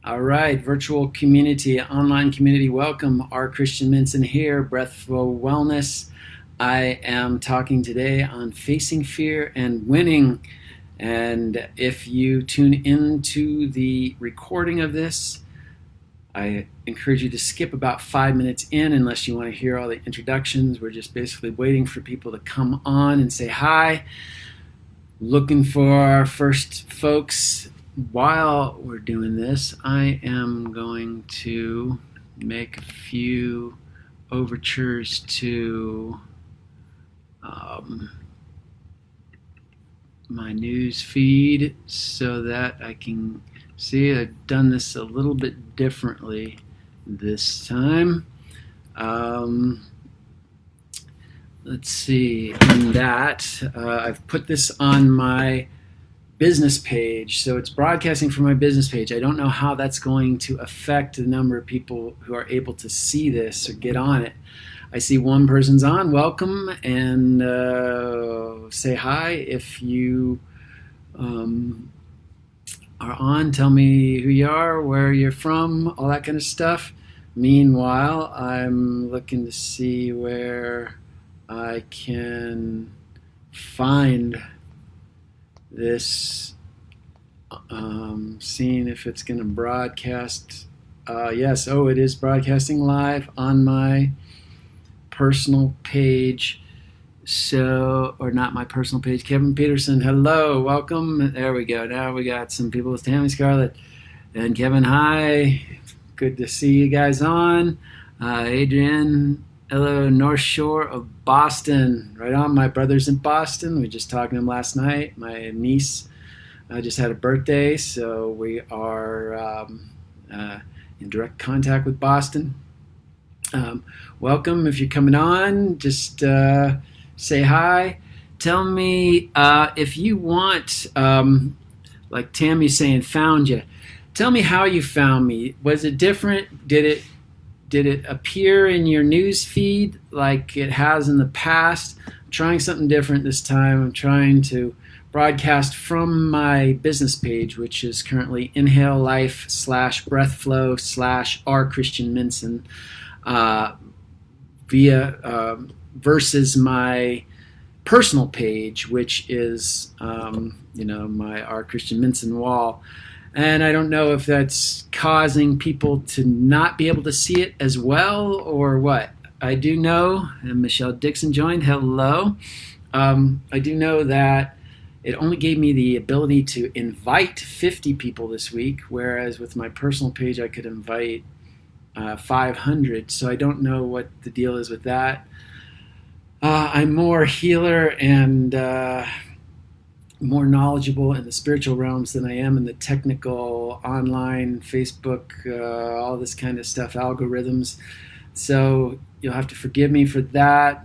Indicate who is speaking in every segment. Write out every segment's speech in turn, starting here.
Speaker 1: All right, virtual community, online community, welcome. R. Christian Minson here, Breathful Wellness. I am talking today on facing fear and winning. And if you tune into the recording of this, I encourage you to skip about 5 minutes in unless you want to hear all the introductions. We're just basically waiting for people to come on and say hi. Looking for our first folks. While we're doing this, I am going to make a few overtures to my news feed so that I can see I've done this a little bit differently this time. Let's see, in that I've put this on my business page, so it's broadcasting from my business page. I don't know how that's going to affect the number of people who are able to see this or get on it. I see one person's on. Welcome, and say hi if you are on. Tell me who you are, where you're from, all that kind of stuff. Meanwhile, I'm looking to see where I can find this, seeing if it's going to broadcast. Yes, it is broadcasting live on my personal page. So, or not my personal page. Kevin Peterson, hello, welcome. There we go. Now we got some people with Tammy Scarlett and Kevin. Hi, good to see you guys on. Adrian, hello, North Shore of Boston. Right on, my brother's in Boston. We were just talking to him last night. My niece just had a birthday, so we are in direct contact with Boston. Welcome. If you're coming on, just say hi. Tell me if you want, like Tammy's saying, found you. Tell me how you found me. Was it different? Did it appear in your news feed like it has in the past? I'm trying something different this time. I'm trying to broadcast from my business page, which is currently Inhale Life /Breathflow /R Christian Minson, versus my personal page, which is my R Christian Minson wall. And I don't know if that's causing people to not be able to see it as well or what. I do know, and Michelle Dixon joined, hello. I do know that it only gave me the ability to invite 50 people this week, whereas with my personal page I could invite 500. So I don't know what the deal is with that. I'm more healer and more knowledgeable in the spiritual realms than I am in the technical online Facebook, all this kind of stuff, algorithms. So you'll have to forgive me for that.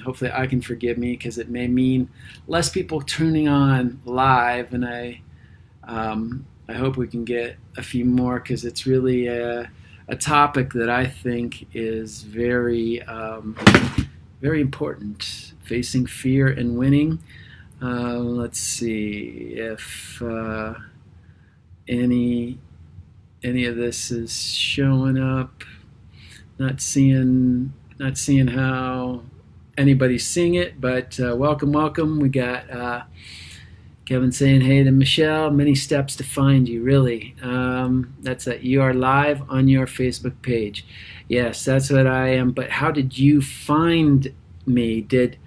Speaker 1: Hopefully I can forgive me, because it may mean less people tuning on live, and I hope we can get a few more, because it's really a topic that I think is very very important, facing fear and winning. Let's see if any of this is showing up. Not seeing how anybody's seeing it, but welcome. We got Kevin saying hey to Michelle. Many steps to find you, really. That's that you are live on your Facebook page. Yes, that's what I am. But how did you find me? Did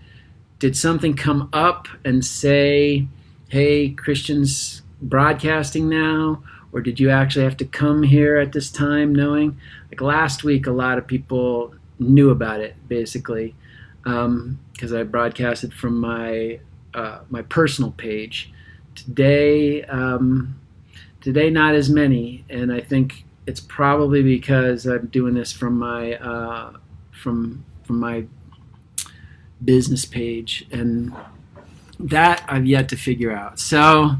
Speaker 1: something come up and say, hey, Christian's broadcasting now? Or did you actually have to come here at this time knowing? Like last week, a lot of people knew about it, basically, because I broadcasted from my personal page. Today, not as many, and I think it's probably because I'm doing this from my from my business page, and that I've yet to figure out. So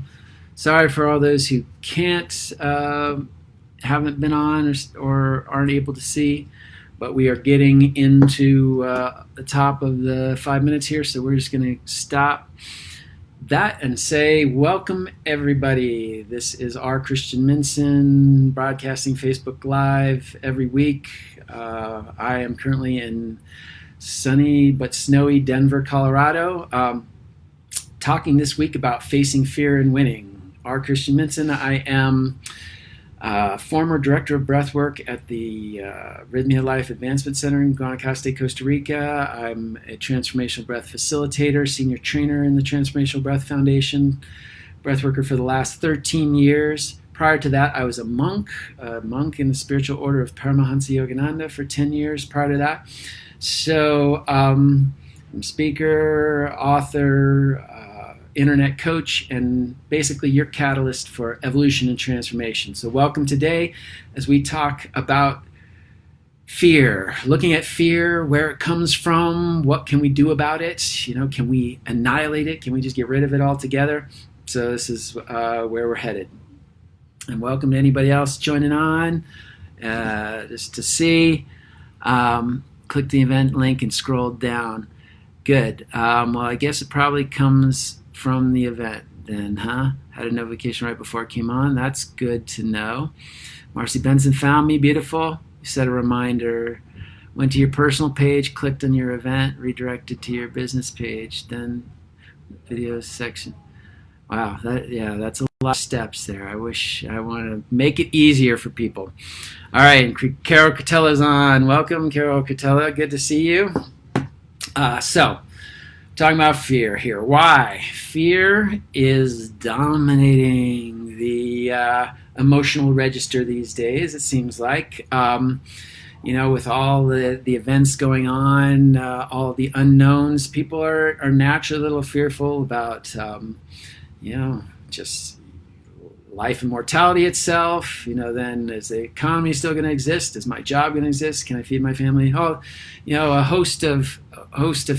Speaker 1: sorry for all those who can't, haven't been on or aren't able to see, but we are getting into the top of the 5 minutes here, so we're just going to stop that and say welcome everybody. This is R. Christian Minson broadcasting Facebook Live every week. I am currently in sunny but snowy Denver, Colorado, talking this week about facing fear and winning. R. Christian Minson. I am former director of breathwork at the Rhythmia Life Advancement Center in Guanacaste, Costa Rica. I'm a transformational breath facilitator, senior trainer in the Transformational Breath Foundation, breathworker for the last 13 years. Prior to that, I was a monk in the spiritual order of Paramahansa Yogananda for 10 years prior to that. So I'm a speaker, author, internet coach, and basically your catalyst for evolution and transformation. So welcome today as we talk about fear, looking at fear, where it comes from, what can we do about it? Can we annihilate it? Can we just get rid of it altogether? So this is where we're headed. And welcome to anybody else joining on, just to see. Click the event link and scroll down. Good. Well, I guess it probably comes from the event then, huh? Had a notification right before it came on. That's good to know. Marcy Benson found me. Beautiful. You set a reminder. Went to your personal page, clicked on your event, redirected to your business page, then videos section. Wow, that's a lot of steps there. I want to make it easier for people. All right, Carol Catella's on. Welcome, Carol Catella. Good to see you. So, talking about fear here. Why? Fear is dominating the emotional register these days, it seems like. With all the events going on, all the unknowns, people are naturally a little fearful about, just life and mortality itself. Then is the economy still going to exist? Is my job going to exist? Can I feed my family? A host of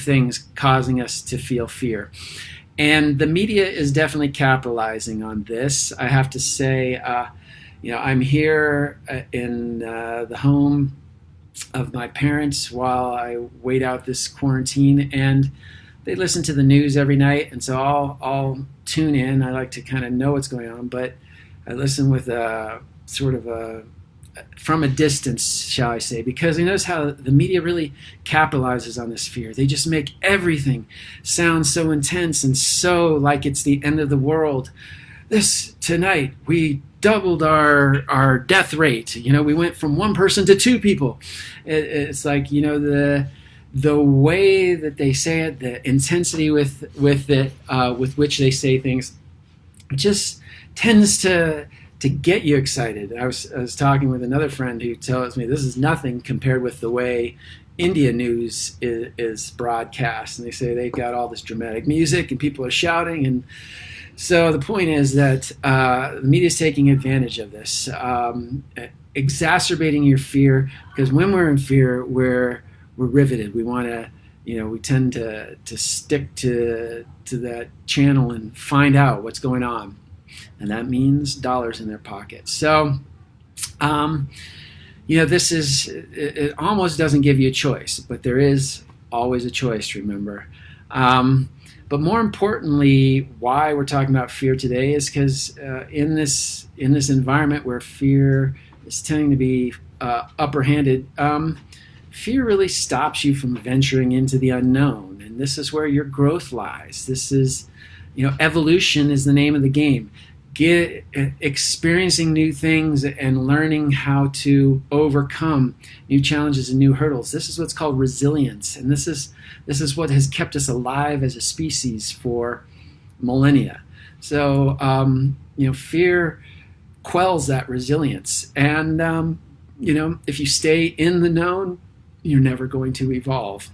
Speaker 1: things causing us to feel fear. And the media is definitely capitalizing on this. I have to say, I'm here in the home of my parents while I wait out this quarantine, and they listen to the news every night, and so I'll tune in. I like to kind of know what's going on, but I listen with a sort of from a distance, shall I say, because you notice how the media really capitalizes on this fear. They just make everything sound so intense and so like it's the end of the world. Tonight, we doubled our death rate. We went from one person to two people. It's like, the way that they say it, the intensity with which they say things, just tends to get you excited. I was talking with another friend who tells me this is nothing compared with the way India news is broadcast, and they say they've got all this dramatic music and people are shouting, and so the point is that the media is taking advantage of this, exacerbating your fear, because when we're in fear, we're riveted. We want to, we tend to stick to that channel and find out what's going on. And that means dollars in their pocket. So, this it almost doesn't give you a choice, but there is always a choice, remember. But more importantly, why we're talking about fear today is because in this environment where fear is tending to be upper-handed, fear really stops you from venturing into the unknown, and this is where your growth lies. This is, evolution is the name of the game. Experiencing new things and learning how to overcome new challenges and new hurdles. This is what's called resilience, and this is what has kept us alive as a species for millennia. So, fear quells that resilience, and if you stay in the known, you're never going to evolve.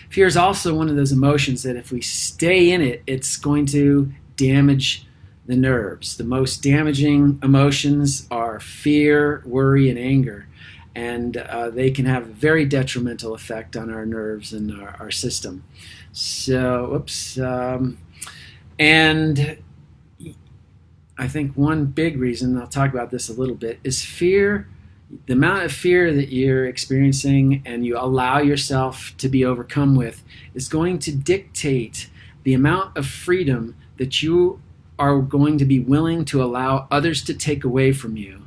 Speaker 1: Fear is also one of those emotions that if we stay in it, it's going to damage the nerves. The most damaging emotions are fear, worry, and anger. And they can have a very detrimental effect on our nerves and our system. So, and I think one big reason, I'll talk about this a little bit, is fear. The amount of fear that you're experiencing and you allow yourself to be overcome with is going to dictate the amount of freedom that you are going to be willing to allow others to take away from you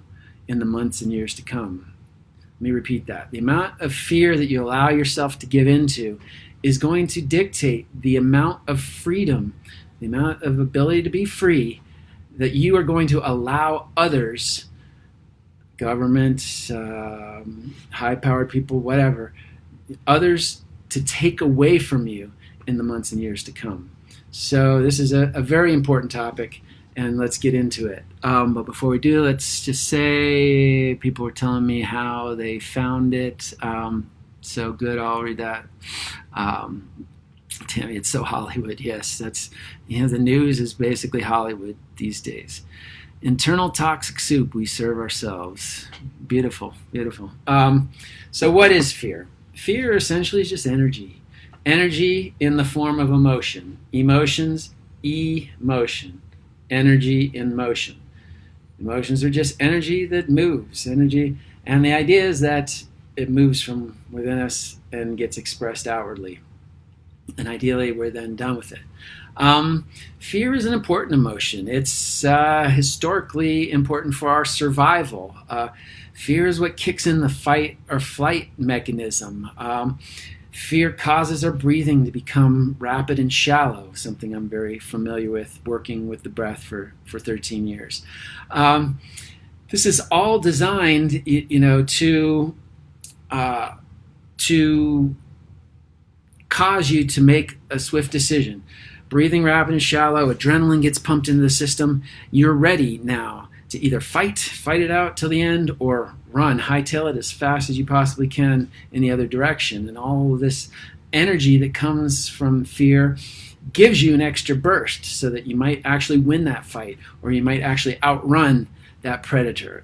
Speaker 1: in the months and years to come. Let me repeat that. The amount of fear that you allow yourself to give into is going to dictate the amount of freedom, the amount of ability to be free that you are going to allow others, government, high-powered people, whatever, others to take away from you in the months and years to come. So this is a very important topic, and let's get into it. But before we do, let's just say people were telling me how they found it. So good, I'll read that. Tammy, it's so Hollywood. Yes, that's, the news is basically Hollywood these days. Internal toxic soup we serve ourselves. Beautiful, beautiful. So what is fear? Fear essentially is just energy. Energy in the form of emotion. Emotions, emotion. Energy in motion. Emotions are just energy that moves. Energy, and the idea is that it moves from within us and gets expressed outwardly. And ideally, we're then done with it. Fear is an important emotion. It's historically important for our survival. Fear is what kicks in the fight or flight mechanism. Fear causes our breathing to become rapid and shallow, something I'm very familiar with, working with the breath for 13 years. This is all designed, to cause you to make a swift decision. Breathing rapid and shallow, adrenaline gets pumped into the system. You're ready now to either fight it out till the end, or run, hightail it as fast as you possibly can in the other direction. And all of this energy that comes from fear gives you an extra burst so that you might actually win that fight, or you might actually outrun that predator,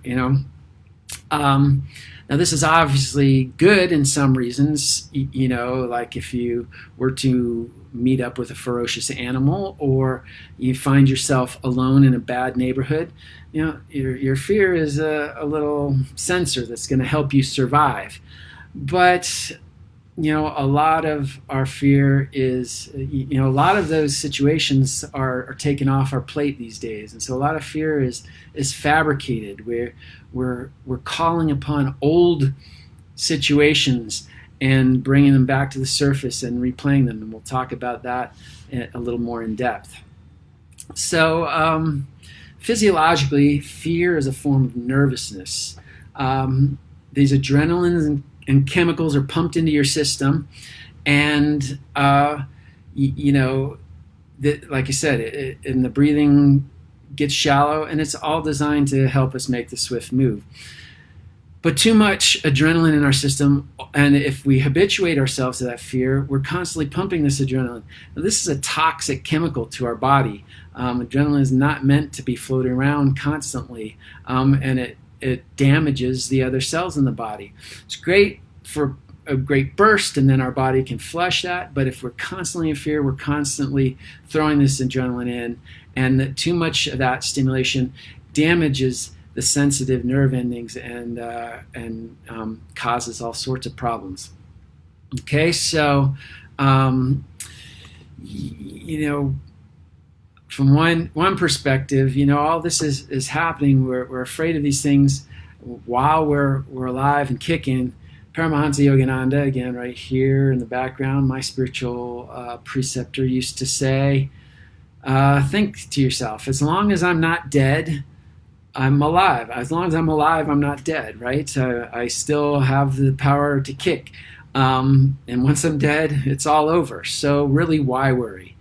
Speaker 1: Now, this is obviously good in some reasons, like if you were to meet up with a ferocious animal, or you find yourself alone in a bad neighborhood. Your fear is a little sensor that's going to help you survive. But, a lot of our fear is, a lot of those situations are taken off our plate these days. And so a lot of fear is fabricated. We're calling upon old situations and bringing them back to the surface and replaying them. And we'll talk about that a little more in depth. So physiologically, fear is a form of nervousness. These adrenalines and chemicals are pumped into your system, and like I said, and the breathing gets shallow, and it's all designed to help us make the swift move. But too much adrenaline in our system, and if we habituate ourselves to that fear, we're constantly pumping this adrenaline. Now, this is a toxic chemical to our body. Adrenaline is not meant to be floating around constantly, and it damages the other cells in the body. It's great for a great burst, and then our body can flush that. But if we're constantly in fear, we're constantly throwing this adrenaline in, and too much of that stimulation damages the sensitive nerve endings and causes all sorts of problems. Okay, so from one perspective, all this is happening. We're afraid of these things while we're alive and kicking. Paramahansa Yogananda, again, right here in the background, my spiritual preceptor, used to say, think to yourself, as long as I'm not dead, I'm alive. As long as I'm alive, I'm not dead, right? I still have the power to kick. And once I'm dead, it's all over. So really, why worry?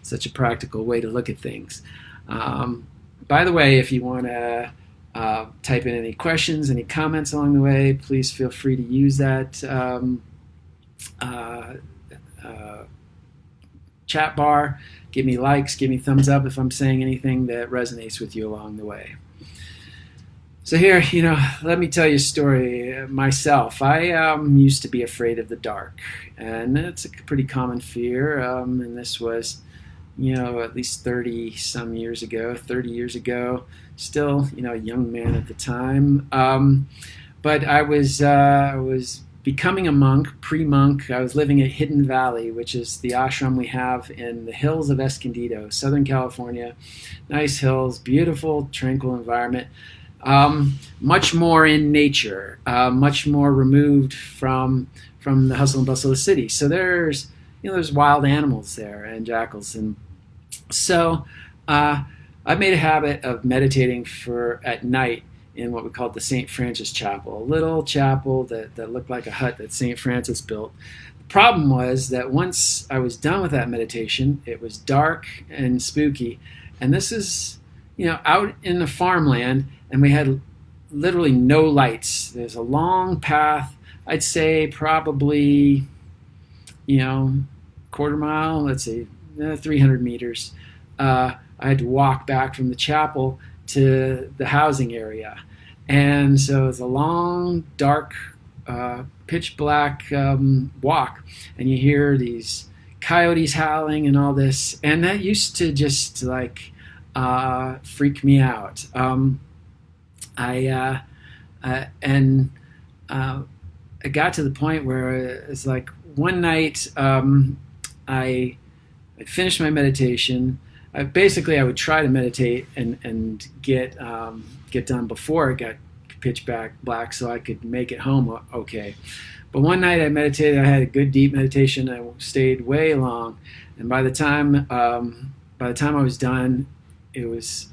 Speaker 1: Such a practical way to look at things. By the way, if you want to type in any questions, any comments along the way, please feel free to use that chat bar. Give me likes, give me thumbs up if I'm saying anything that resonates with you along the way. So here, let me tell you a story myself. I used to be afraid of the dark, and it's a pretty common fear, and this was, at least 30 years ago, still, a young man at the time. But I was becoming a monk, pre-monk. I was living at Hidden Valley, which is the ashram we have in the hills of Escondido, Southern California. Nice hills, beautiful, tranquil environment. Much more in nature, much more removed from the hustle and bustle of the city. So there's wild animals there and jackals, and so I made a habit of meditating at night in what we called the St. Francis Chapel, a little chapel that looked like a hut that St. Francis built. The problem was that once I was done with that meditation, it was dark and spooky, and this is out in the farmland, and we had literally no lights. There's a long path, I'd say probably quarter mile, let's say 300 meters. I had to walk back from the chapel to the housing area. And so it was a long, dark, pitch black walk. And you hear these coyotes howling and all this. And that used to just freak me out. I got to the point where it's like one night I finished my meditation. I would try to meditate and get done before it got pitch black so I could make it home okay. But one night I meditated. I had a good deep meditation. I stayed way long, and by the time I was done, it was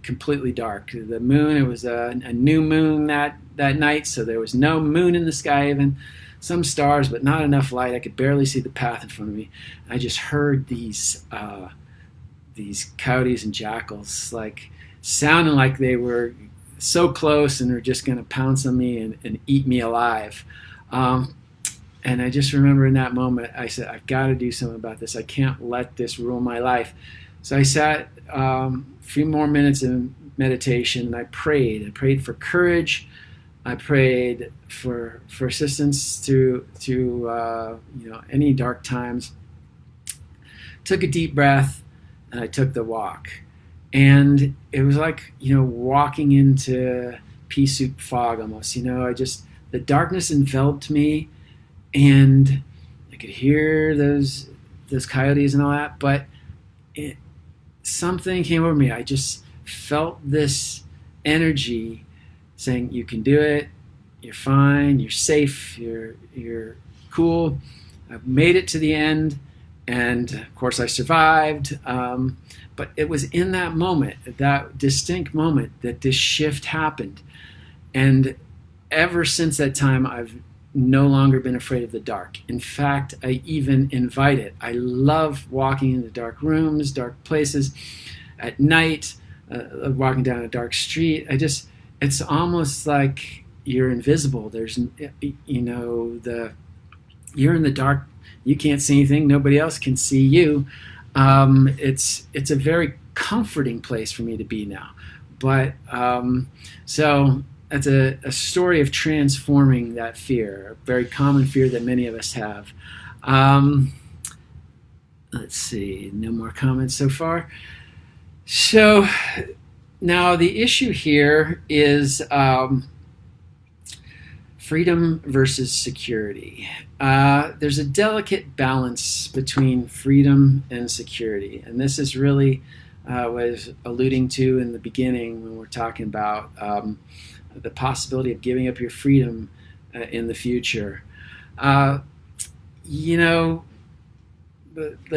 Speaker 1: completely dark. The moon, it was a new moon that night, so there was no moon in the sky, even some stars, but not enough light. I could barely see the path in front of me. I just heard these coyotes and jackals sounding like they were so close and were just going to pounce on me and eat me alive. And I just remember in that moment, I said, I've got to do something about this. I can't let this rule my life. So I sat a few more minutes in meditation, and I prayed. I prayed for courage. I prayed for assistance through any dark times. Took a deep breath, and I took the walk. And it was like, walking into pea soup fog almost. The darkness enveloped me, and I could hear those coyotes and all that, but something came over me. I just felt this energy saying, you can do it, you're fine, you're safe, you're cool. I've made it to the end, and of course I survived. But it was in that moment, that distinct moment, that this shift happened. And ever since that time, I've no longer been afraid of the dark. In fact, I even invite it. I love walking into dark rooms, dark places at night, walking down a dark street. It's almost like you're invisible. There's, you're in the dark. You can't see anything. Nobody else can see you. It's a very comforting place for me to be now. But so that's a story of transforming that fear, a very common fear that many of us have. Let's see, no more comments so far. So now the issue here is freedom versus security. There's a delicate balance between freedom and security, and this is really what I was alluding to in the beginning when we're talking about the possibility of giving up your freedom in the future. Let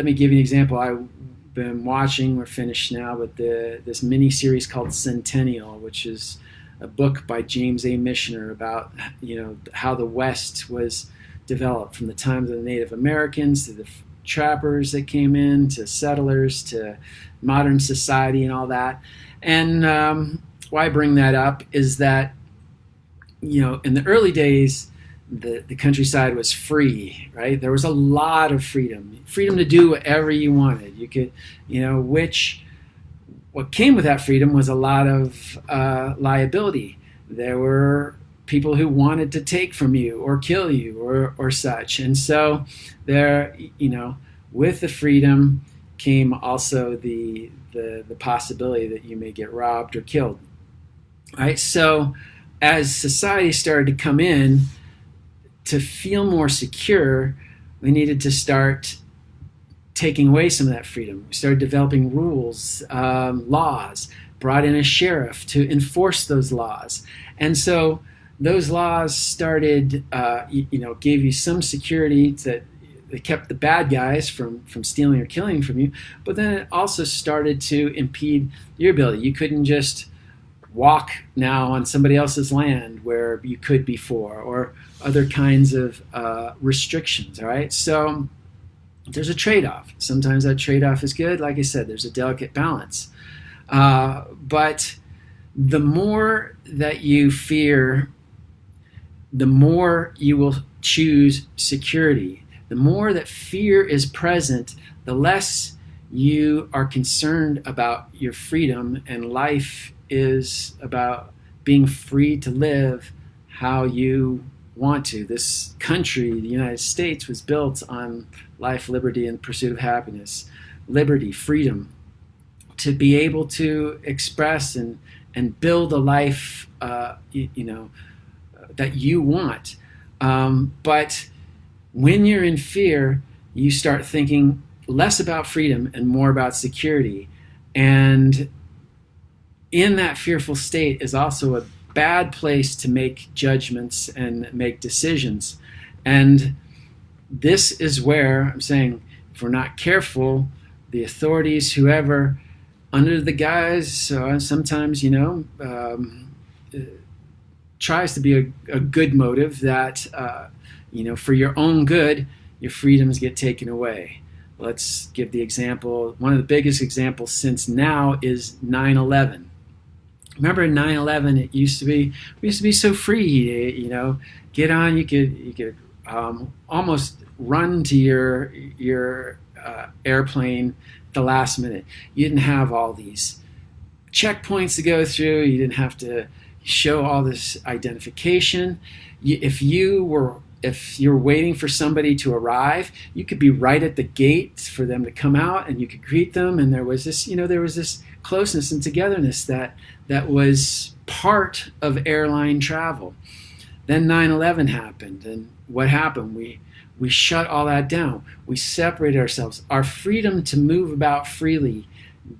Speaker 1: me give you an example. I've been watching, we're finished now, but this mini series called Centennial, which is a book by James A. Michener about how the West was developed from the times of the Native Americans to the trappers that came in to settlers to modern society and all that. And why I bring that up is that in the early days the countryside was free, right? There was a lot of freedom to do whatever you wanted. You could, what came with that freedom was a lot of liability. There were people who wanted to take from you or kill you or such. And so there, with the freedom came also the possibility that you may get robbed or killed. Right? So as society started to come in, to feel more secure, we needed to start taking away some of that freedom. We started developing rules, laws, brought in a sheriff to enforce those laws. And so those laws started, gave you some security that they kept the bad guys from stealing or killing from you, but then it also started to impede your ability. You couldn't just walk now on somebody else's land where you could before, or other kinds of restrictions, all right? So there's a trade-off. Sometimes that trade-off is good. Like I said, there's a delicate balance. But the more that you fear, the more you will choose security. The more that fear is present, the less you are concerned about your freedom, and life is about being free to live how you want to. This country, the United States, was built on life, liberty, and pursuit of happiness. Liberty, freedom, to be able to express and build a life, that you want. But when you're in fear, you start thinking less about freedom and more about security. And in that fearful state is also a bad place to make judgments and make decisions. And this is where I'm saying, if we're not careful, the authorities, whoever, under the guise, sometimes, tries to be a good motive that, for your own good, your freedoms get taken away. Let's give the example. One of the biggest examples since now is 9/11. Remember in 9/11, we used to be so free, get on, you could almost run to your airplane at the last minute. You didn't have all these checkpoints to go through. You didn't have to show all this identification. If you're waiting for somebody to arrive, you could be right at the gate for them to come out, and you could greet them. And there was this closeness and togetherness that was part of airline travel. Then 9/11 happened, and what happened? We shut all that down. We separated ourselves. Our freedom to move about freely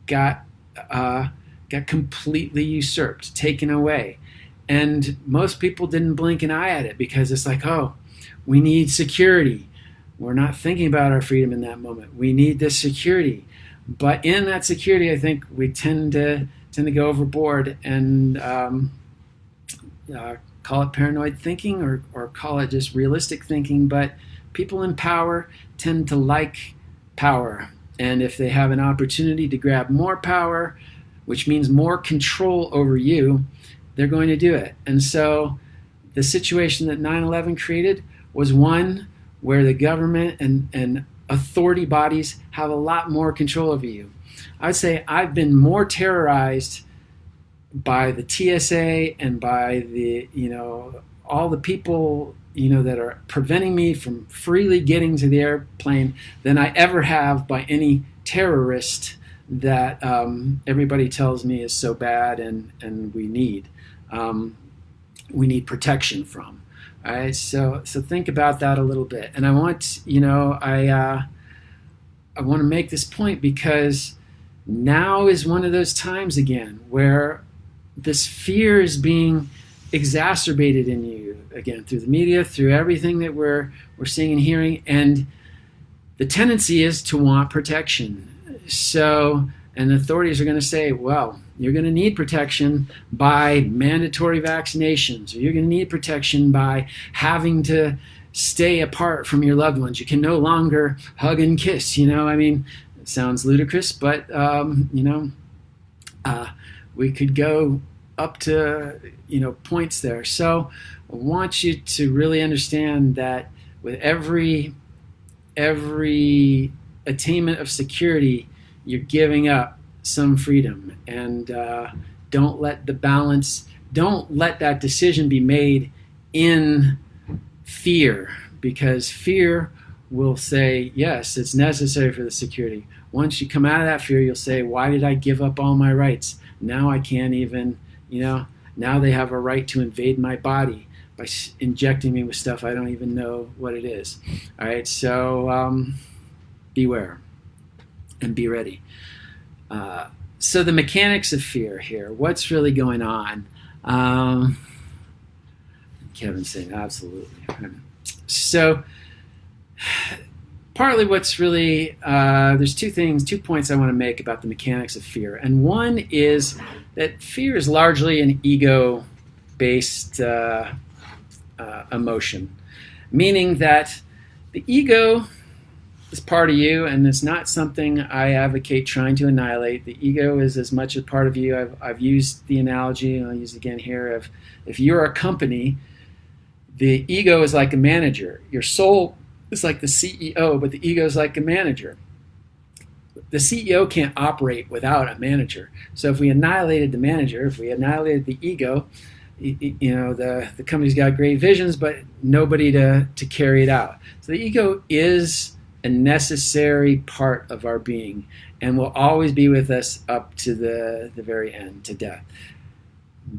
Speaker 1: got completely usurped, taken away. And most people didn't blink an eye at it, because it's like, oh, we need security. We're not thinking about our freedom in that moment. We need this security. But in that security, I think we tend to go overboard and call it paranoid thinking, or call it just realistic thinking. But people in power tend to like power. And if they have an opportunity to grab more power, which means more control over you, they're going to do it. And so the situation that 9/11 created was one where the government and authority bodies have a lot more control over you. I would say I've been more terrorized by the TSA and by all the people that are preventing me from freely getting to the airplane than I ever have by any terrorist that everybody tells me is so bad and we need protection from. All right, so think about that a little bit. And I want I want to make this point, because now is one of those times again where this fear is being exacerbated in you again through the media, through everything that we're seeing and hearing, and the tendency is to want protection. So, and the authorities are going to say, well, you're going to need protection by mandatory vaccinations, or you're going to need protection by having to stay apart from your loved ones. You can no longer hug and kiss. It sounds ludicrous, but we could go up to points there. So I want you to really understand that with every attainment of security, you're giving up some freedom. And don't let that decision be made in fear, because fear will say, yes, it's necessary for the security. Once you come out of that fear, you'll say, why did I give up all my rights? Now I can't even, now they have a right to invade my body. by injecting me with stuff I don't even know what it is. All right, so beware and be ready. So the mechanics of fear here, what's really going on? Kevin's saying absolutely. So partly what's really, there's two points I want to make about the mechanics of fear. And one is that fear is largely an ego-based emotion, meaning that the ego is part of you, and it's not something I advocate trying to annihilate. The ego is as much a part of you. I've used the analogy, and I'll use it again here, of if you're a company, the ego is like a manager. Your soul is like the CEO, but the ego is like a manager. The CEO can't operate without a manager. So if we annihilated the manager, if we annihilated the ego, the company's got great visions, but nobody to carry it out. So the ego is a necessary part of our being and will always be with us up to the very end, to death.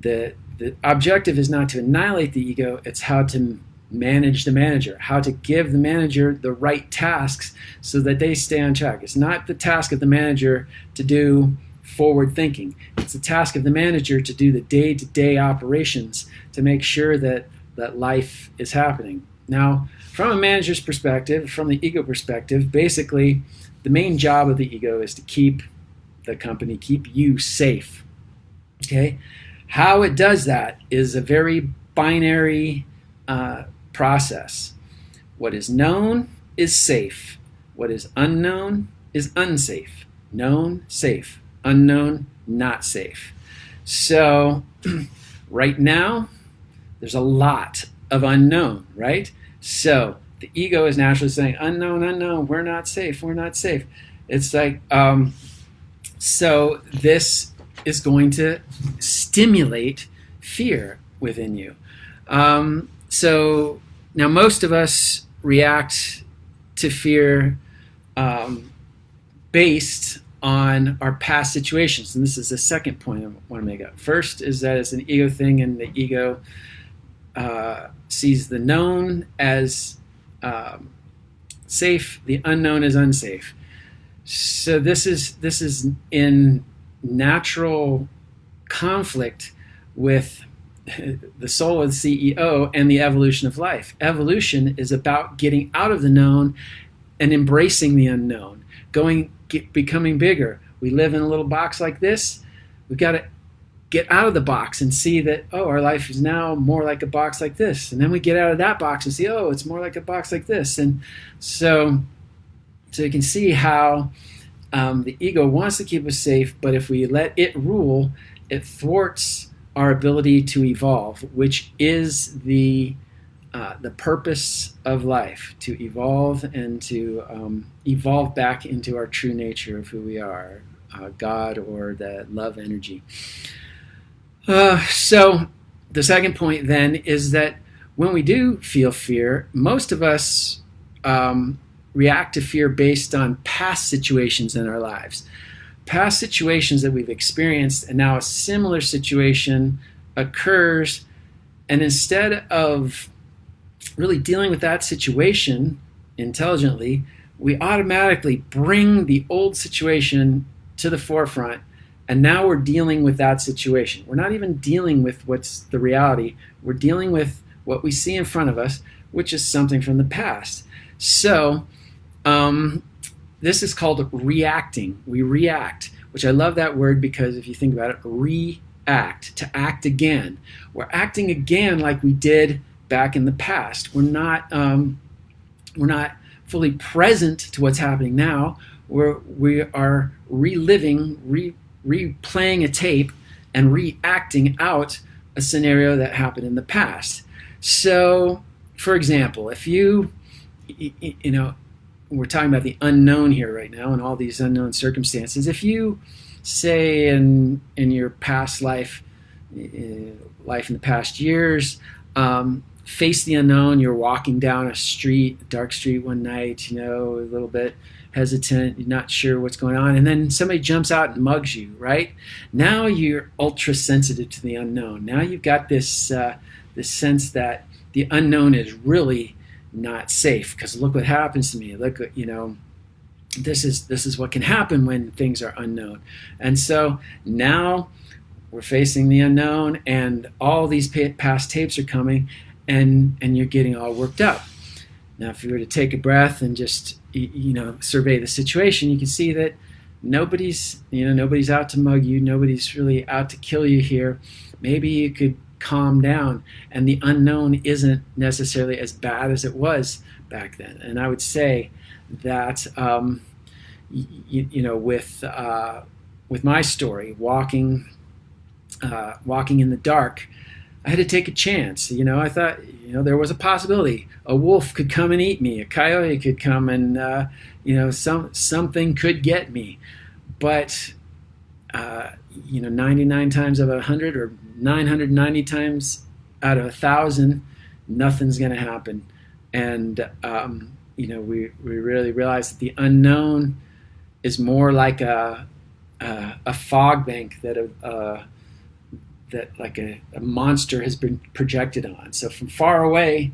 Speaker 1: The objective is not to annihilate the ego, it's how to manage the manager, how to give the manager the right tasks so that they stay on track. It's not the task of the manager to do forward thinking. It's the task of the manager to do the day-to-day operations to make sure that life is happening. Now, from a manager's perspective, from the ego perspective, basically the main job of the ego is to keep the company, keep you safe. Okay? How it does that is a very binary process. What is known is safe. What is unknown is unsafe. Known, safe. Unknown, not safe. So right now, there's a lot of unknown, right? So the ego is naturally saying, unknown, unknown, we're not safe, we're not safe. It's like, so this is going to stimulate fear within you. So now most of us react to fear based on our past situations. And this is the second point I want to make up. First is that it's an ego thing, and the ego sees the known as safe, the unknown as unsafe. So this is in natural conflict with the soul of the CEO and the evolution of life. Evolution is about getting out of the known and embracing the unknown, becoming bigger. We live in a little box like this. We've got to get out of the box and see that, oh, our life is now more like a box like this. And then we get out of that box and see, oh, it's more like a box like this. And so you can see how the ego wants to keep us safe, but if we let it rule, it thwarts our ability to evolve, which is the purpose of life, to evolve and to evolve back into our true nature of who we are, God or the love energy. So the second point then is that when we do feel fear, most of us react to fear based on past situations in our lives. Past situations that we've experienced, and now a similar situation occurs, and instead of really dealing with that situation intelligently, we automatically bring the old situation to the forefront, and now we're dealing with that situation. We're not even dealing with what's the reality. We're dealing with what we see in front of us, which is something from the past. So this is called reacting. We react, which I love that word because if you think about it, react, to act again. We're acting again like we did back in the past. We're not fully present to what's happening now. We are reliving, replaying a tape and reacting out a scenario that happened in the past. So, for example, if you know, we're talking about the unknown here right now and all these unknown circumstances. If you say in your past life in the past years, face the unknown, you're walking down a dark street one night, a little bit hesitant, you're not sure what's going on, and then somebody jumps out and mugs you, right? Now you're ultra sensitive to the unknown. Now you've got this sense that the unknown is really not safe, because look what happens to me. Look, this is what can happen when things are unknown. And so now we're facing the unknown, and all these past tapes are coming, and you're getting all worked up. Now, if you were to take a breath and just survey the situation, you can see that nobody's out to mug you, nobody's really out to kill you here. Maybe you could calm down, and the unknown isn't necessarily as bad as it was back then. And I would say that with my story, walking in the dark, I had to take a chance. I thought, there was a possibility. A wolf could come and eat me. A coyote could come and, something could get me. But, 99 times out of 100 or 990 times out of 1,000, nothing's going to happen. And, we really realized that the unknown is more like a fog bank that like a monster has been projected on. So from far away,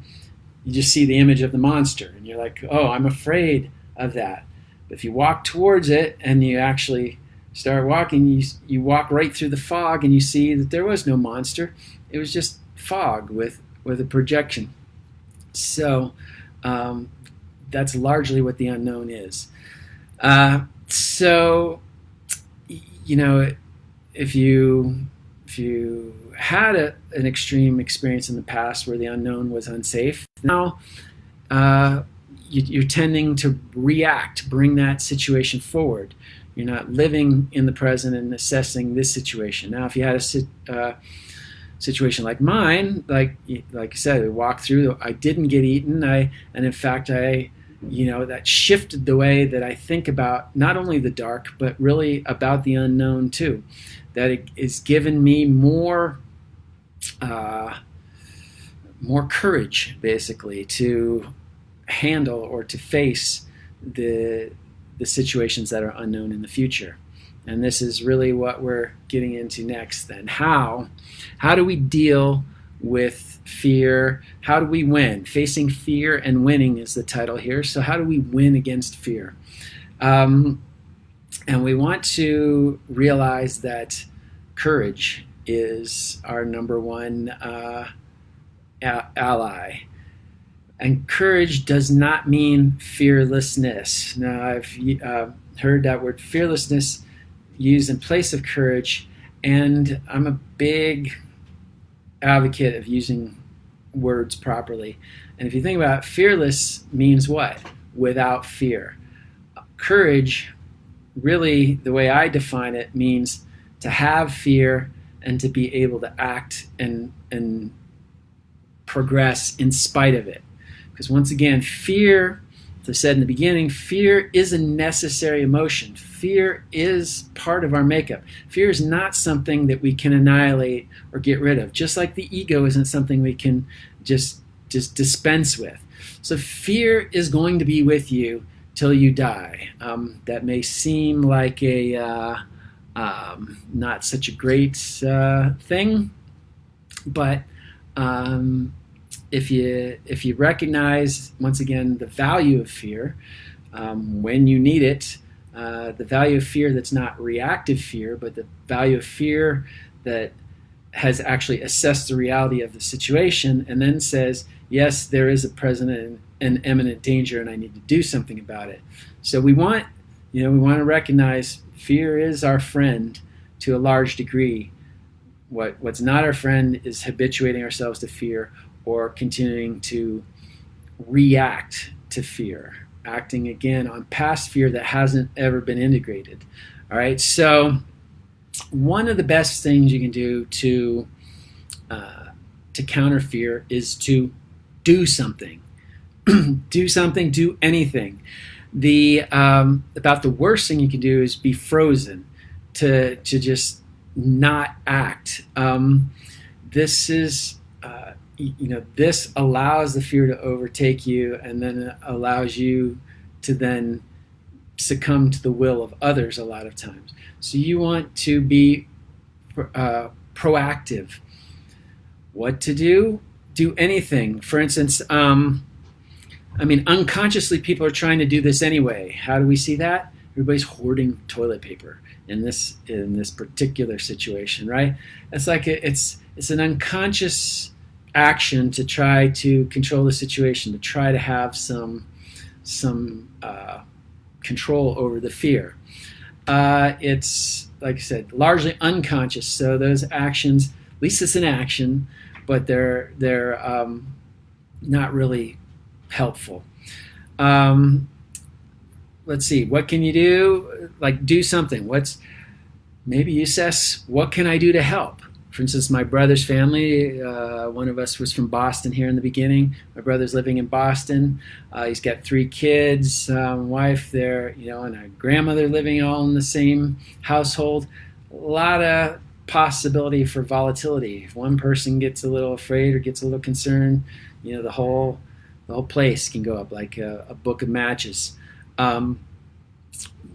Speaker 1: you just see the image of the monster, and you're like, oh, I'm afraid of that. But if you walk towards it and you actually start walking, you walk right through the fog, and you see that there was no monster. It was just fog with a projection. So that's largely what the unknown is. So if you had an extreme experience in the past where the unknown was unsafe, now you're tending to react, bring that situation forward. You're not living in the present and assessing this situation. Now, if you had a situation like mine, like I said, I walked through, I didn't get eaten, and in fact, that shifted the way that I think about not only the dark, but really about the unknown too. That it has given me more courage, basically, to handle or to face the situations that are unknown in the future. And this is really what we're getting into next then. How do we deal with fear? How do we win? Facing fear and winning is the title here. So how do we win against fear? And we want to realize that courage is our number one ally. And courage does not mean fearlessness. Now, I've heard that word fearlessness used in place of courage, and I'm a big advocate of using words properly. And if you think about it, fearless means what? Without fear. Courage, really, the way I define it, means to have fear and to be able to act and progress in spite of it. Because once again, fear, as I said in the beginning, fear is a necessary emotion. Fear is part of our makeup. Fear is not something that we can annihilate or get rid of, just like the ego isn't something we can just dispense with. So fear is going to be with you till you die. That may seem like a not such a great thing, but if you recognize, once again, the value of fear when you need it, the value of fear that's not reactive fear, but the value of fear that has actually assessed the reality of the situation and then says, yes, there is a present and imminent danger and I need to do something about it. So we want to recognize fear is our friend to a large degree. What's not our friend is habituating ourselves to fear or continuing to react to fear, acting again on past fear that hasn't ever been integrated. All right, so one of the best things you can do to counter fear is to do something. Do something, do anything. About the worst thing you can do is be frozen, to just not act. This is this allows the fear to overtake you, and then it allows you to then succumb to the will of others a lot of times. So you want to be proactive. What to do? do anything. For instance, unconsciously people are trying to do this anyway. How do we see that? Everybody's hoarding toilet paper in this particular situation, right? It's like it's an unconscious action to try to control the situation, to try to have some control over the fear. It's, like I said, largely unconscious. So those actions, at least it's an action, but they're not really helpful. Let's see, what can you do? Like, do something. Maybe you assess, what can I do to help? For instance, my brother's family, one of us was from Boston here in the beginning. My brother's living in Boston. He's got 3 kids, wife there, and a grandmother living all in the same household. A lot of possibility for volatility. If one person gets a little afraid or gets a little concerned, the whole place can go up like a book of matches.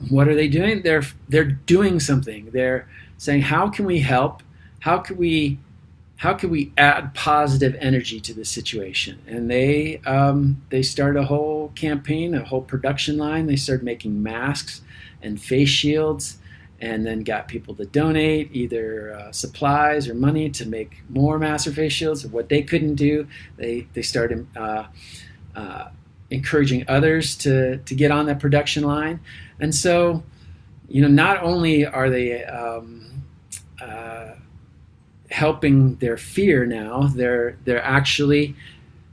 Speaker 1: What are they doing? They're doing something. They're saying, how can we help? How can we add positive energy to the situation? And they started a whole campaign, a whole production line. They started making masks and face shields, and then got people to donate either supplies or money to make more masks or face shields. What they couldn't do, they started encouraging others to get on that production line. And so, not only are they helping their fear now, they're actually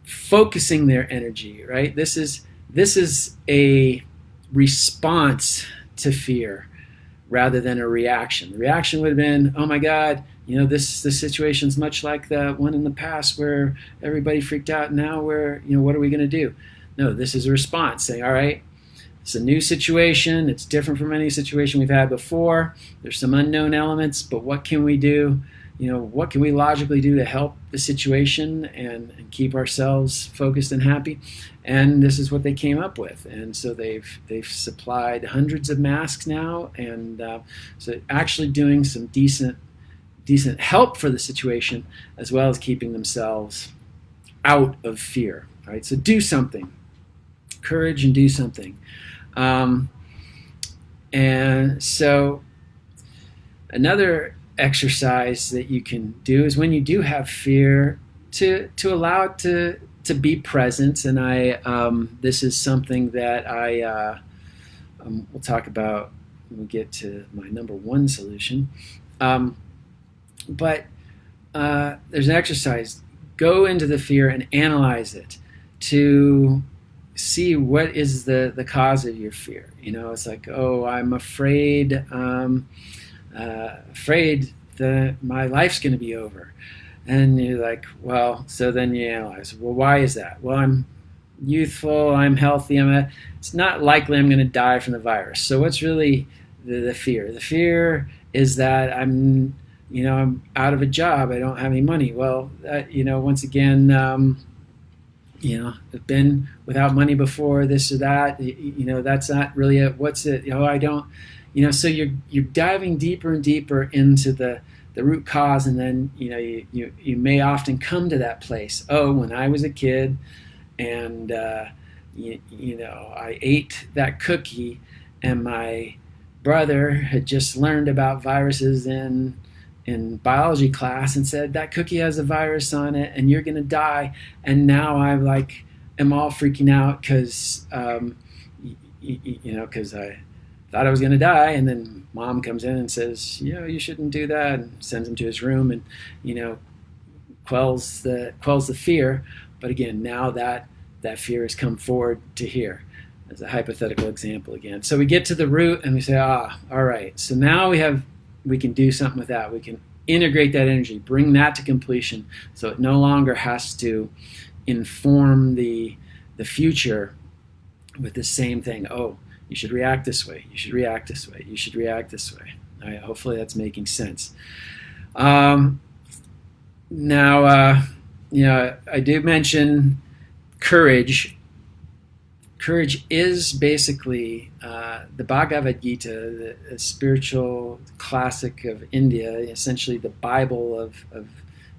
Speaker 1: focusing their energy, right? This is a response to fear rather than a reaction. The reaction would have been, oh my God, this situation's much like the one in the past where everybody freaked out. Now what are we going to do? No, this is a response saying, all right, it's a new situation. It's different from any situation we've had before. There's some unknown elements, but what can we do? What can we logically do to help the situation and keep ourselves focused and happy? And this is what they came up with. And so they've supplied hundreds of masks now, and so actually doing some decent help for the situation, as well as keeping themselves out of fear. Right? So do something. Courage and do something. And so another exercise that you can do is when you do have fear, to allow it to be present. And this is something that we'll talk about when we get to my number 1 solution. But there's an exercise. Go into the fear and analyze it to see what is the cause of your fear. It's like, oh, I'm afraid that my life's going to be over. And you're like, well, so then you analyze, well, why is that? Well, I'm youthful, I'm healthy, it's not likely I'm going to die from the virus. So what's really the fear? The fear is that I'm out of a job, I don't have any money. Well, once again, I've been without money before, this or that, that's not really it. What's it? I don't, so you're diving deeper and deeper into the root cause, and then, you may often come to that place. Oh, when I was a kid and, I ate that cookie, and my brother had just learned about viruses in biology class and said that cookie has a virus on it and you're going to die. And now I am all freaking out because because I thought I was going to die. And then mom comes in and says, you shouldn't do that, and sends him to his room and, quells the fear. But again, now that fear has come forward to here as a hypothetical example again. So we get to the root and we say, all right. So now we can do something with that. We can integrate that energy, bring that to completion, so it no longer has to inform the future with the same thing. Oh, you should react this way. You should react this way. You should react this way. All right, hopefully that's making sense. Now, I did mention courage. Courage is basically the Bhagavad Gita, the spiritual classic of India, essentially the Bible of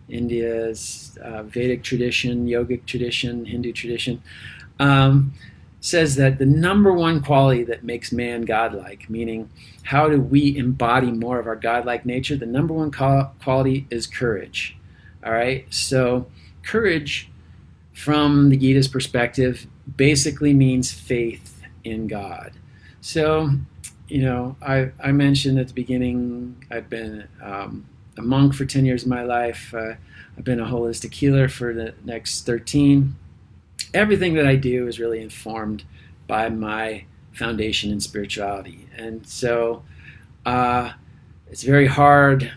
Speaker 1: India's Vedic tradition, yogic tradition, Hindu tradition, says that the number one quality that makes man godlike, meaning how do we embody more of our godlike nature, the number one quality is courage. All right, so courage from the Gita's perspective basically means faith in God. So, I mentioned at the beginning, I've been a monk for 10 years of my life. I've been a holistic healer for the next 13. Everything that I do is really informed by my foundation in spirituality. And so it's very hard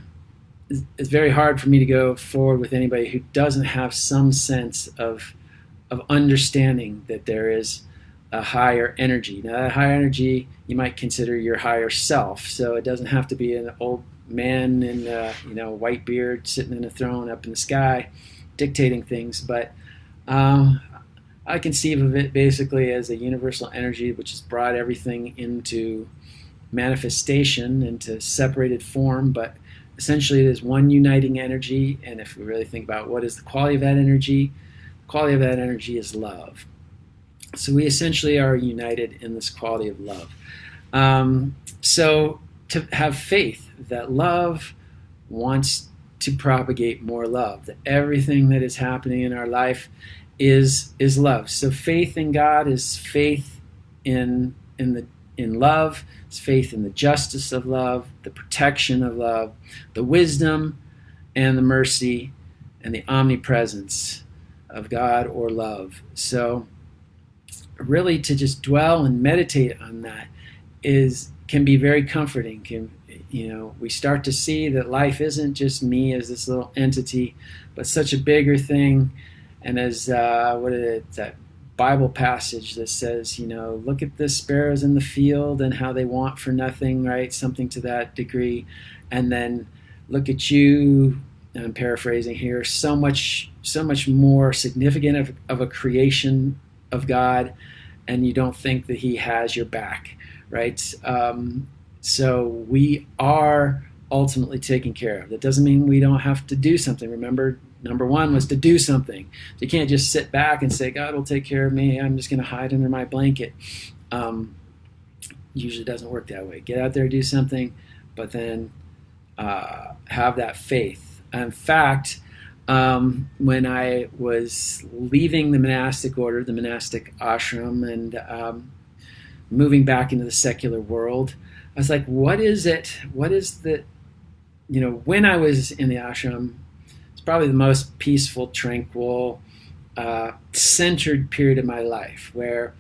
Speaker 1: for me to go forward with anybody who doesn't have some sense of understanding that there is a higher energy. Now, that higher energy you might consider your higher self. So it doesn't have to be an old man in white beard sitting in a throne up in the sky dictating things, but I conceive of it basically as a universal energy which has brought everything into manifestation, into separated form, but essentially it is one uniting energy. And if we really think about what is the quality of that energy, the quality of that energy is love. So we essentially are united in this quality of love. So to have faith that love wants to propagate more love, that everything that is happening in our life is love. So faith in God is faith in love. It's faith in the justice of love, the protection of love, the wisdom and the mercy and the omnipresence of God or love. So really to just dwell and meditate on that can be very comforting. We start to see that life isn't just me as this little entity, but such a bigger thing. And as that Bible passage that says, look at the sparrows in the field and how they want for nothing, right? Something to that degree. And then look at you, and I'm paraphrasing here, so much more significant of a creation of God, and you don't think that he has your back, right? So we are ultimately taken care of. That doesn't mean we don't have to do something. Remember, number one was to do something. So you can't just sit back and say, God will take care of me. I'm just going to hide under my blanket. Usually doesn't work that way. Get out there, do something, but then have that faith. In fact, when I was leaving the monastic order, the monastic ashram, and moving back into the secular world, I was like, what is it? What is the, when I was in the ashram, it's probably the most peaceful, tranquil, centered period of my life where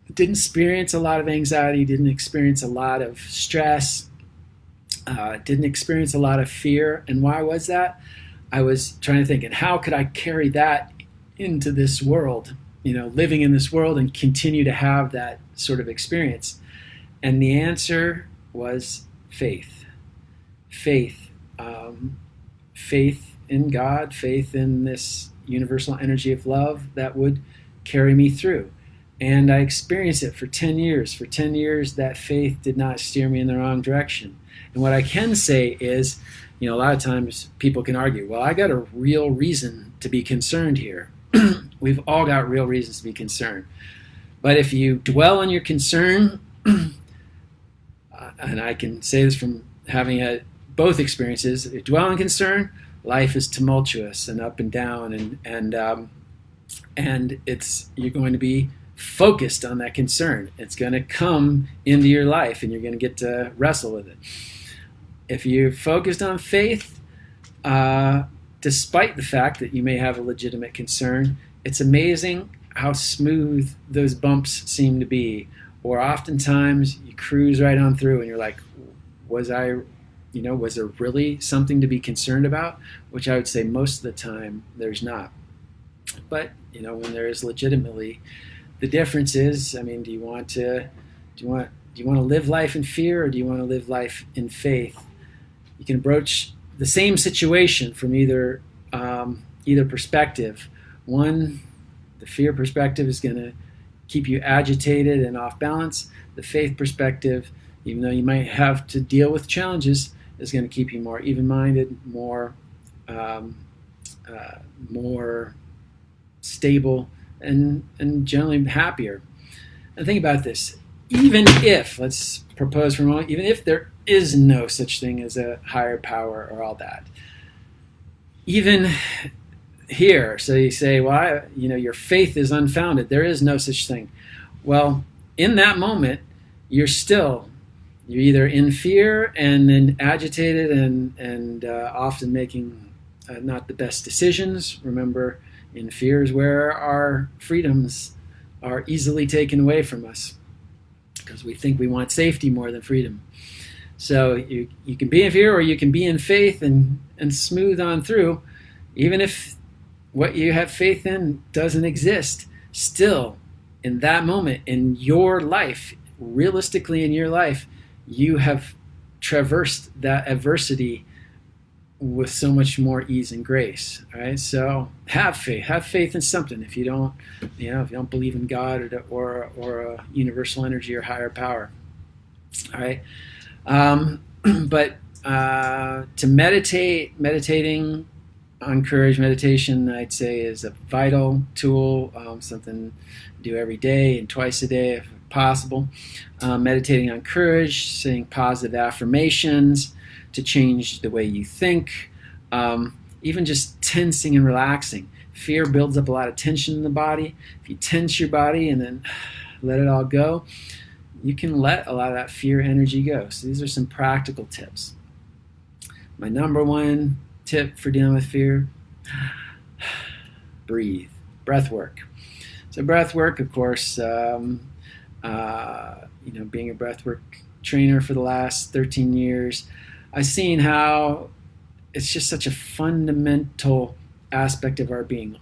Speaker 1: I didn't experience a lot of anxiety, didn't experience a lot of stress, didn't experience a lot of fear. And why was that? I was trying to think, and how could I carry that into this world, living in this world and continue to have that sort of experience? And the answer was faith. Faith in God, faith in this universal energy of love that would carry me through. And I experienced it for 10 years. For 10 years, that faith did not steer me in the wrong direction. And what I can say is, a lot of times people can argue, well, I got a real reason to be concerned here. We've all got real reasons to be concerned. But if you dwell on your concern, and I can say this from having had both experiences, if you dwell on concern, life is tumultuous and up and down, and you're going to be focused on that concern. It's going to come into your life, and you're going to get to wrestle with it. If you're focused on faith, despite the fact that you may have a legitimate concern, it's amazing how smooth those bumps seem to be. Or oftentimes you cruise right on through and you're like, was there really something to be concerned about? Which I would say most of the time there's not. But, when there is legitimately, the difference is, do you want to live life in fear, or do you want to live life in faith? You can approach the same situation from either perspective. One, the fear perspective is going to keep you agitated and off balance. The faith perspective, even though you might have to deal with challenges, is going to keep you more even-minded, more um, more stable, and generally happier. And think about this. Even if, let's propose for a moment, even if there is no such thing as a higher power or all that, even here, so you say, well, your faith is unfounded. There is no such thing. Well, in that moment, you're either in fear and then agitated and often making not the best decisions. Remember, in fear is where our freedoms are easily taken away from us because we think we want safety more than freedom. So you can be in fear or you can be in faith and smooth on through, even if what you have faith in doesn't exist. Still, in that moment, in your life, realistically in your life, you have traversed that adversity with so much more ease and grace. All right, so have faith in something. If you don't, if you don't believe in God or a universal energy or higher power. All right, but to meditating on courage, meditation, I'd say, is a vital tool. Something to do every day and twice a day if possible. Meditating on courage, saying positive affirmations to change the way you think, even just tensing and relaxing. Fear builds up a lot of tension in the body. If you tense your body and then let it all go, you can let a lot of that fear energy go. So these are some practical tips. My number one tip for dealing with fear: breathe. Breath work. So breath work, of course, being a breath work trainer for the last 13 years, I've seen how it's just such a fundamental aspect of our being.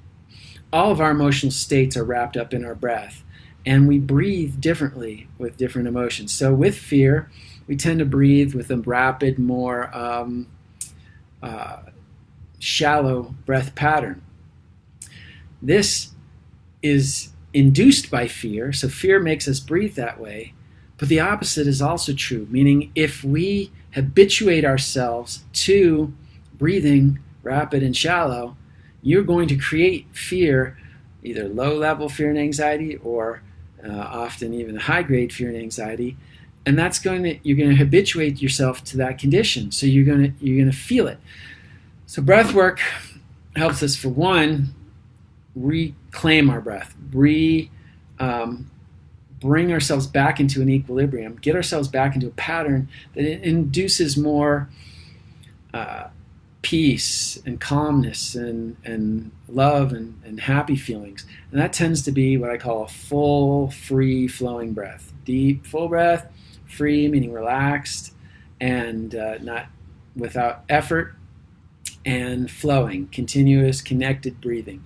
Speaker 1: All of our emotional states are wrapped up in our breath, and we breathe differently with different emotions. So with fear, we tend to breathe with a rapid, more shallow breath pattern. This is induced by fear, so fear makes us breathe that way, but the opposite is also true, meaning if we habituate ourselves to breathing rapid and shallow, you're going to create fear, either low-level fear and anxiety or often even high-grade fear and anxiety, and you're going to habituate yourself to that condition, so you're going to feel it. So breath work helps us, for one, reclaim our breath, bring ourselves back into an equilibrium, get ourselves back into a pattern that induces more peace and calmness and love and happy feelings. And that tends to be what I call a full, free flowing breath. Deep, full breath, free meaning relaxed and not without effort, and flowing, continuous, connected breathing.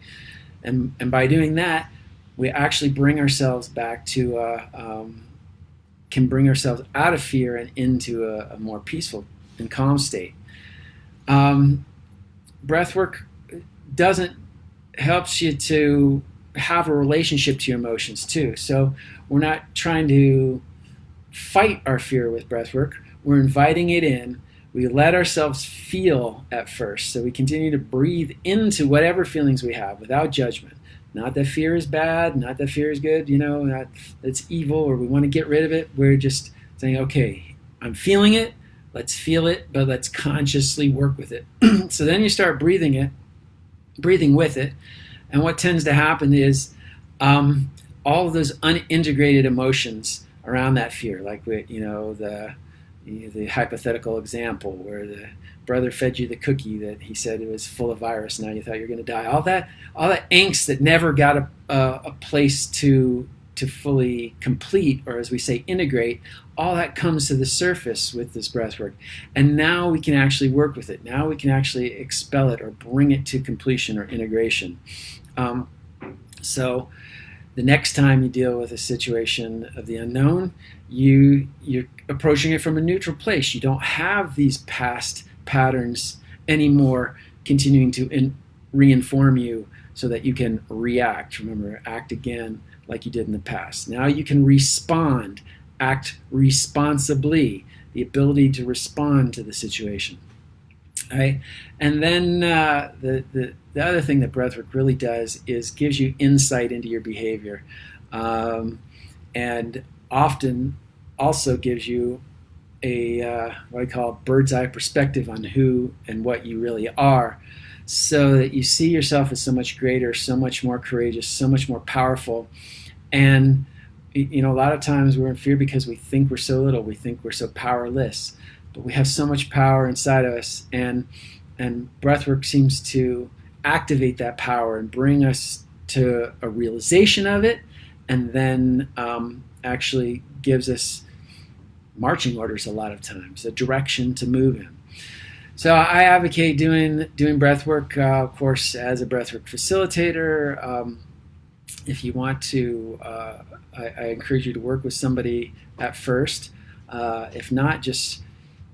Speaker 1: And by doing that, we actually bring ourselves back to, can bring ourselves out of fear and into a more peaceful and calm state. Breath work helps you to have a relationship to your emotions too. So we're not trying to fight our fear with breath work. We're inviting it in. We let ourselves feel at first. So we continue to breathe into whatever feelings we have without judgment. Not that fear is bad, not that fear is good, not that's evil or we want to get rid of it. We're just saying, okay, I'm feeling it, let's feel it, but let's consciously work with it. So then you start breathing with it, and what tends to happen is all of those unintegrated emotions around that fear, like the hypothetical example where the brother fed you the cookie that he said it was full of virus. Now you thought you were going to die. All that angst that never got a place to fully complete, or as we say, integrate. All that comes to the surface with this breath work, and now we can actually work with it. Now we can actually expel it or bring it to completion or integration. So the next time you deal with a situation of the unknown, you're approaching it from a neutral place. You don't have these past patterns anymore continuing to reinform you so that you can react. Remember, act again like you did in the past. Now you can respond, act responsibly, the ability to respond to the situation. right? And then the other thing that breathwork really does is gives you insight into your behavior, and often also gives you a what I call bird's eye perspective on who and what you really are, so that you see yourself as so much greater, so much more courageous, so much more powerful. And a lot of times we're in fear because we think we're so little, we think we're so powerless, but we have so much power inside of us, and breathwork seems to activate that power and bring us to a realization of it, and then actually gives us marching orders a lot of times, a direction to move in. So I advocate doing breath work, of course, as a breathwork facilitator. If you want to, I encourage you to work with somebody at first. If not, just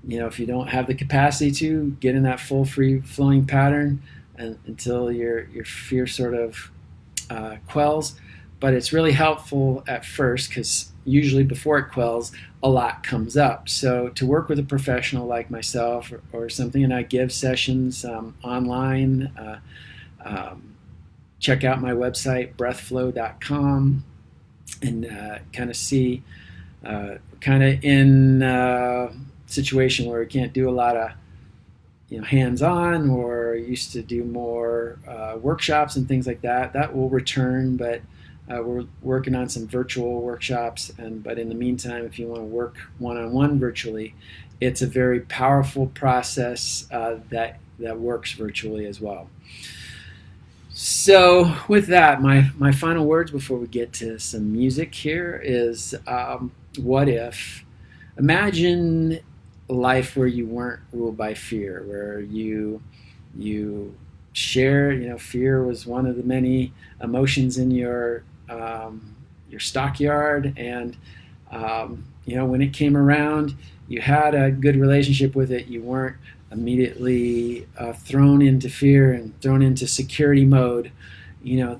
Speaker 1: if you don't have the capacity to get in that full free flowing pattern until your fear sort of quells. But it's really helpful at first, because usually before it quells, a lot comes up. So to work with a professional like myself or something, and I give sessions online. Check out my website, breathflow.com, and kind of see, kind of in a situation where we can't do a lot of hands-on, or used to do more workshops and things like that. That will return, but we're working on some virtual workshops. But in the meantime, if you want to work one-on-one virtually, it's a very powerful process that works virtually as well. So with that, my final words before we get to some music here is, what if? Imagine a life where you weren't ruled by fear, where you share, fear was one of the many emotions in your stockyard, and when it came around, you had a good relationship with it. You weren't immediately thrown into fear and thrown into security mode.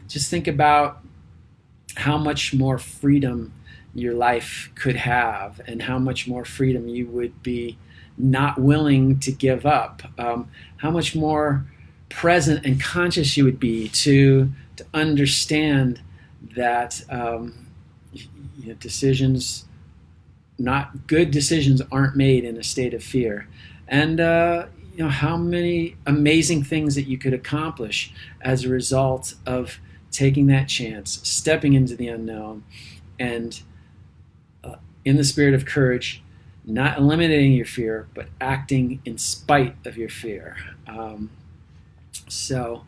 Speaker 1: Just think about how much more freedom your life could have, and how much more freedom you would be not willing to give up. How much more present and conscious you would be to understand that decisions, not good decisions, aren't made in a state of fear. And how many amazing things that you could accomplish as a result of taking that chance, stepping into the unknown, and in the spirit of courage, not eliminating your fear, but acting in spite of your fear. So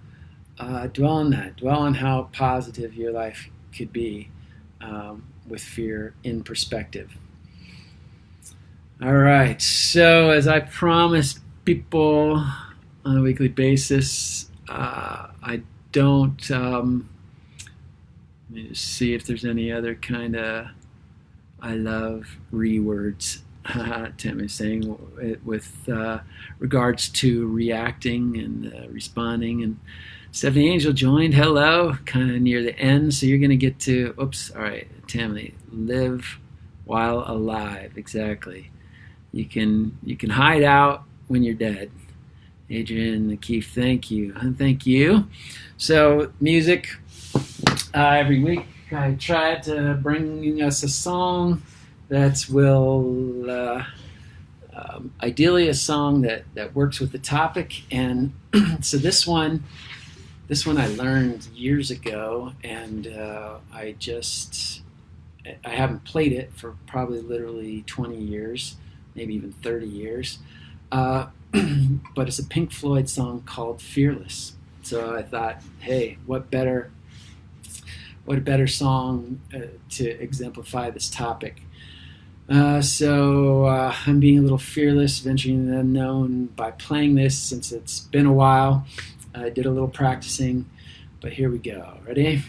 Speaker 1: dwell on that. Dwell on how positive your life could be with fear in perspective. All right. So as I promised people on a weekly basis, I don't. Let me just see if there's any other kind of I love rewords. Tim is saying with regards to reacting and responding. And Stephanie Angel joined. Hello, kind of near the end. So you're going to get to, oops, all right, Tammy, live while alive. Exactly. You can hide out when you're dead. Adrian Keefe, thank you. And thank you. So music, every week I try to bring us a song that will ideally a song that works with the topic. And so this one I learned years ago, and I haven't played it for probably literally 20 years, maybe even 30 years. But it's a Pink Floyd song called Fearless. So I thought, hey, what a better song to exemplify this topic. So I'm being a little fearless, venturing in the unknown by playing this, since it's been a while. I did a little practicing, but here we go. Ready?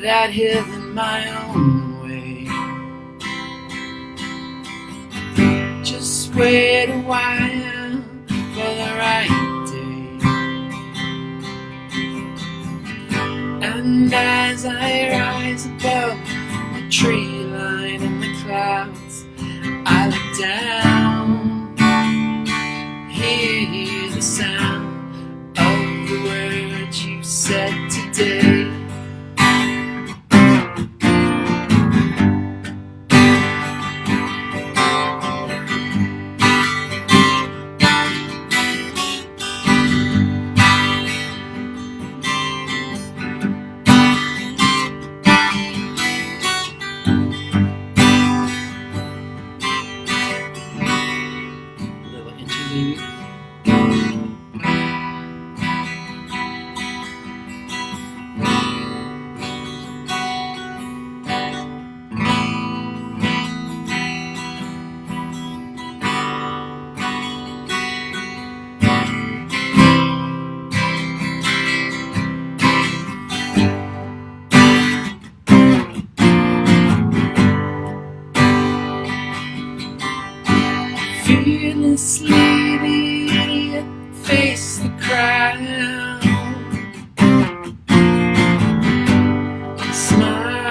Speaker 1: that hill in my own way. Just wait a while for the right day. And as I rise above the tree line and the clouds, I look down, hear the sound of the words you said today. Fearlessly the idiot face the crowd, smiling.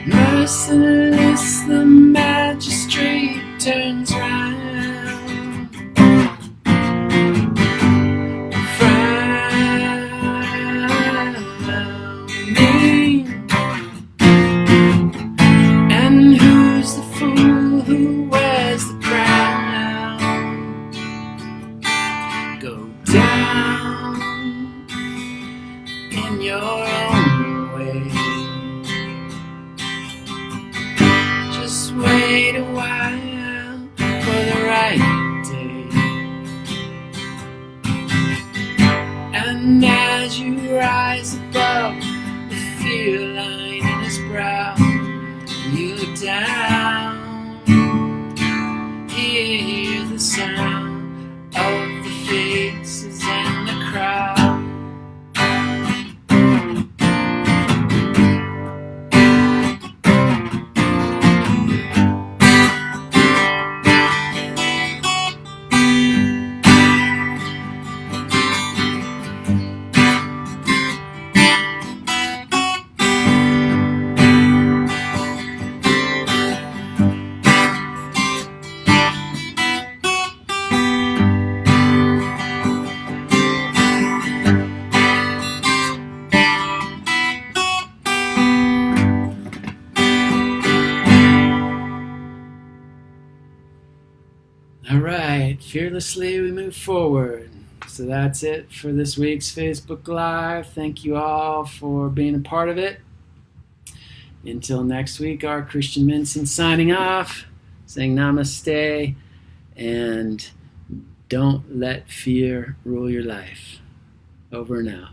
Speaker 1: Merciless the magistrate turns round, frowning. And who's the fool who wears the crown? Go down in your own way. Just wait a while for the right day. And as you rise above the fear line in his brow, you look down, hear the sound of the faces and the crowd. All right, fearlessly we move forward. So that's it for this week's Facebook Live. Thank you all for being a part of it. Until next week, R. Christian Minson signing off, saying namaste, and don't let fear rule your life. Over and out.